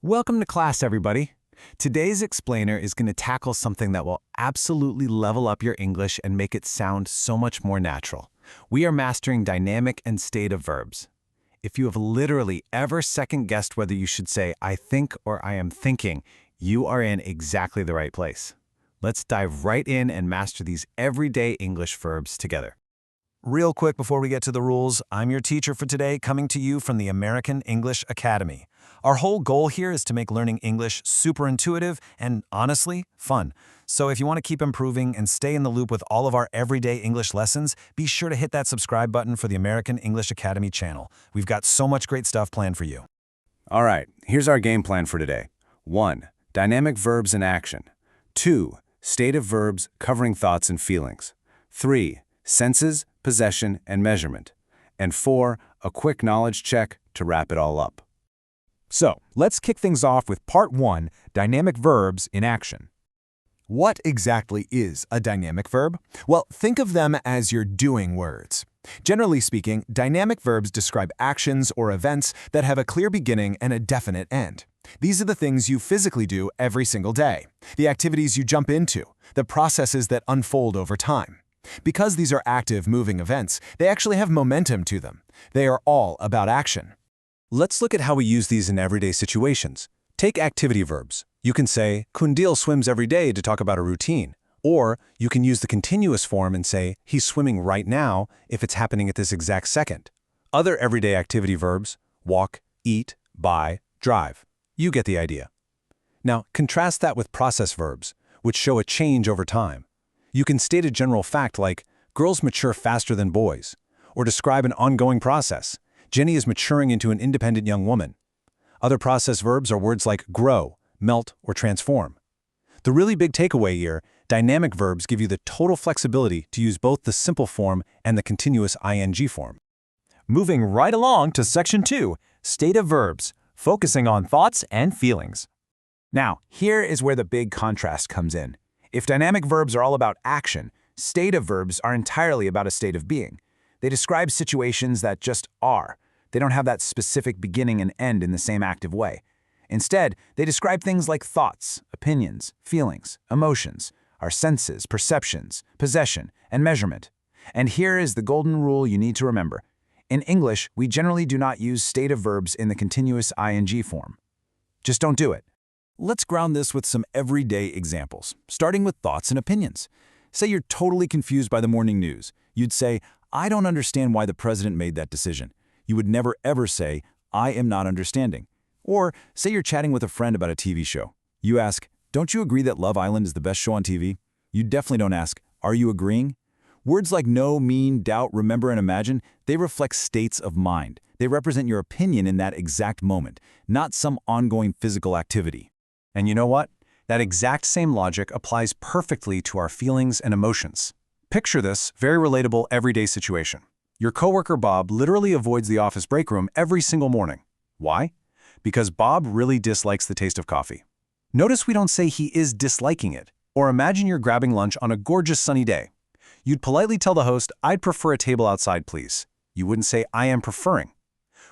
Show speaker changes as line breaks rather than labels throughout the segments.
Welcome to class, everybody. Today's explainer is going to tackle something that will absolutely level up your English and make it sound so much more natural. We are mastering dynamic and stative verbs. If you have literally ever second-guessed whether you should say I think or I am thinking, you are in exactly the right place. Let's dive right in and master these everyday English verbs together.
Real quick before we get to the rules, I'm your teacher for today, coming to you from the American English Academy. Our whole goal here is to make learning English super intuitive and, honestly, fun. So if you want to keep improving and stay in the loop with all of our everyday English lessons, be sure to hit that subscribe button for the American English Academy channel. We've got so much great stuff planned for you.
All right, here's our game plan for today. 1. Dynamic verbs in action. 2. Stative verbs covering thoughts and feelings. 3. Senses, possession, and measurement. And 4. A quick knowledge check to wrap it all up.
So, let's kick things off with Part 1, Dynamic Verbs in Action. What exactly is a dynamic verb? Well, think of them as your doing words. Generally speaking, dynamic verbs describe actions or events that have a clear beginning and a definite end. These are the things you physically do every single day, the activities you jump into, the processes that unfold over time. Because these are active, moving events, they actually have momentum to them. They are all about action.
Let's look at how we use these in everyday situations. Take activity verbs. You can say, Kundil swims every day to talk about a routine. Or you can use the continuous form and say, he's swimming right now if it's happening at this exact second. Other everyday activity verbs, walk, eat, buy, drive. You get the idea. Now, contrast that with process verbs, which show a change over time. You can state a general fact like, girls mature faster than boys, or describe an ongoing process. Jenny is maturing into an independent young woman. Other process verbs are words like grow, melt, or transform. The really big takeaway here, dynamic verbs give you the total flexibility to use both the simple form and the continuous ing form.
Moving right along to Section 2, Stative Verbs, focusing on thoughts and feelings. Now, here is where the big contrast comes in. If dynamic verbs are all about action, stative verbs are entirely about a state of being. They describe situations that just are. They don't have that specific beginning and end in the same active way. Instead, they describe things like thoughts, opinions, feelings, emotions, our senses, perceptions, possession, and measurement. And here is the golden rule you need to remember. In English, we generally do not use stative verbs in the continuous ing form. Just don't do it. Let's ground this with some everyday examples, starting with thoughts and opinions. Say you're totally confused by the morning news. You'd say, I don't understand why the president made that decision. You would never ever say, I am not understanding. Or say you're chatting with a friend about a TV show. You ask, don't you agree that Love Island is the best show on TV? You definitely don't ask, are you agreeing? Words like know, mean, doubt, remember, and imagine, they reflect states of mind. They represent your opinion in that exact moment, not some ongoing physical activity.
And you know what? That exact same logic applies perfectly to our feelings and emotions. Picture this very relatable everyday situation. Your coworker Bob literally avoids the office break room every single morning. Why? Because Bob really dislikes the taste of coffee. Notice we don't say he is disliking it. Or imagine you're grabbing lunch on a gorgeous sunny day. You'd politely tell the host, I'd prefer a table outside, please. You wouldn't say, I am preferring.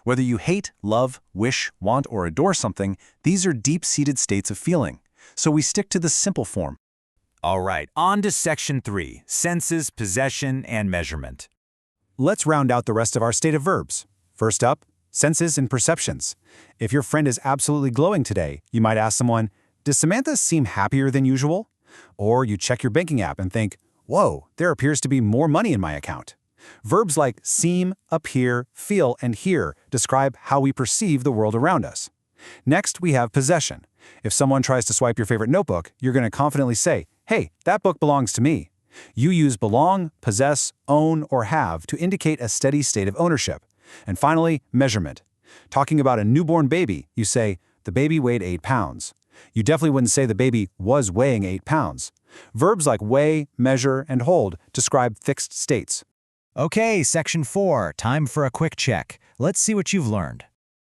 Whether you hate, love, wish, want, or adore something, these are deep-seated states of feeling. So we stick to the simple form.
All right, on to Section 3, Senses, Possession, and Measurement. Let's round out the rest of our stative verbs. First up, senses and perceptions. If your friend is absolutely glowing today, you might ask someone, does Samantha seem happier than usual? Or you check your banking app and think, whoa, there appears to be more money in my account. Verbs like seem, appear, feel, and hear describe how we perceive the world around us. Next, we have possession. If someone tries to swipe your favorite notebook, you're going to confidently say, hey, that book belongs to me. You use belong, possess, own, or have to indicate a steady state of ownership. And finally, measurement. Talking about a newborn baby, you say, the baby weighed 8 pounds. You definitely wouldn't say the baby was weighing 8 pounds. Verbs like weigh, measure, and hold describe fixed states.
Okay, Section 4, time for a quick check. Let's see what you've learned.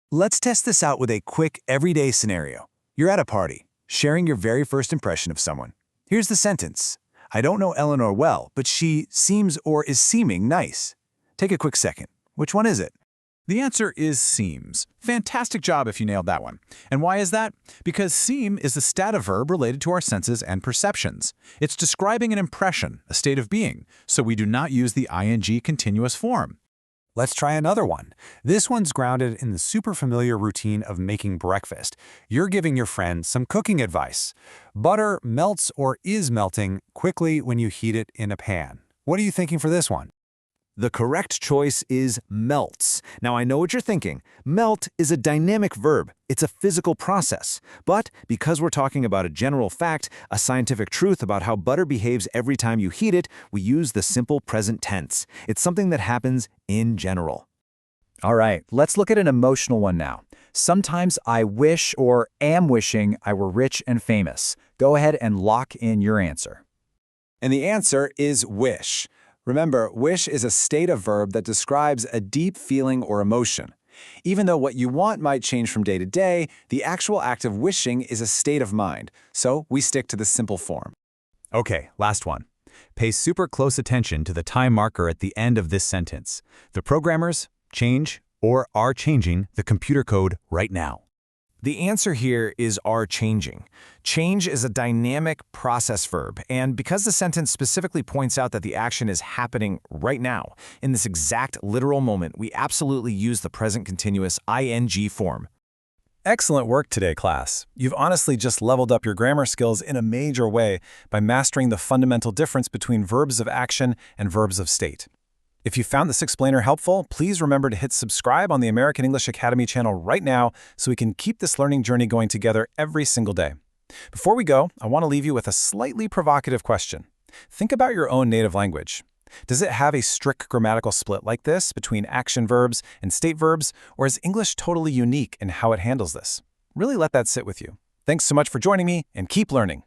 Let's test this out with a quick, everyday scenario. You're at a party, sharing your very first impression of someone. Here's the sentence. I don't know Eleanor well, but she seems or is seeming nice. Take a quick second. Which one is it?
The answer is seems. Fantastic job if you nailed that one. And why is that? Because seem is a stative verb related to our senses and perceptions. It's describing an impression, a state of being, so we do not use the ing continuous form.
Let's try another one. This one's grounded in the super familiar routine of making breakfast. You're giving your friend some cooking advice. Butter melts or is melting quickly when you heat it in a pan. What are you thinking for this one?
The correct choice is melts. Now I know what you're thinking. Melt is a dynamic verb. It's a physical process. But because we're talking about a general fact, a scientific truth about how butter behaves every time you heat it, we use the simple present tense. It's something that happens in general.
All right, let's look at an emotional one now. Sometimes I wish or am wishing I were rich and famous. Go ahead and lock in your answer.
And the answer is wish. Remember, wish is a stative verb that describes a deep feeling or emotion. Even though what you want might change from day to day, the actual act of wishing is a state of mind, so we stick to the simple form.
Okay, last one. Pay super close attention to the time marker at the end of this sentence. The programmers change or are changing the computer code right now.
The answer here is are changing. Change is a dynamic process verb, and because the sentence specifically points out that the action is happening right now, in this exact literal moment, we absolutely use the present continuous ing form.
Excellent work today, class. You've honestly just leveled up your grammar skills in a major way by mastering the fundamental difference between verbs of action and verbs of state. If you found this explainer helpful, please remember to hit subscribe on the American English Academy channel right now so we can keep this learning journey going together every single day. Before we go, I want to leave you with a slightly provocative question. Think about your own native language. Does it have a strict grammatical split like this between action verbs and state verbs, or is English totally unique in how it handles this? Really let that sit with you. Thanks so much for joining me, and keep learning.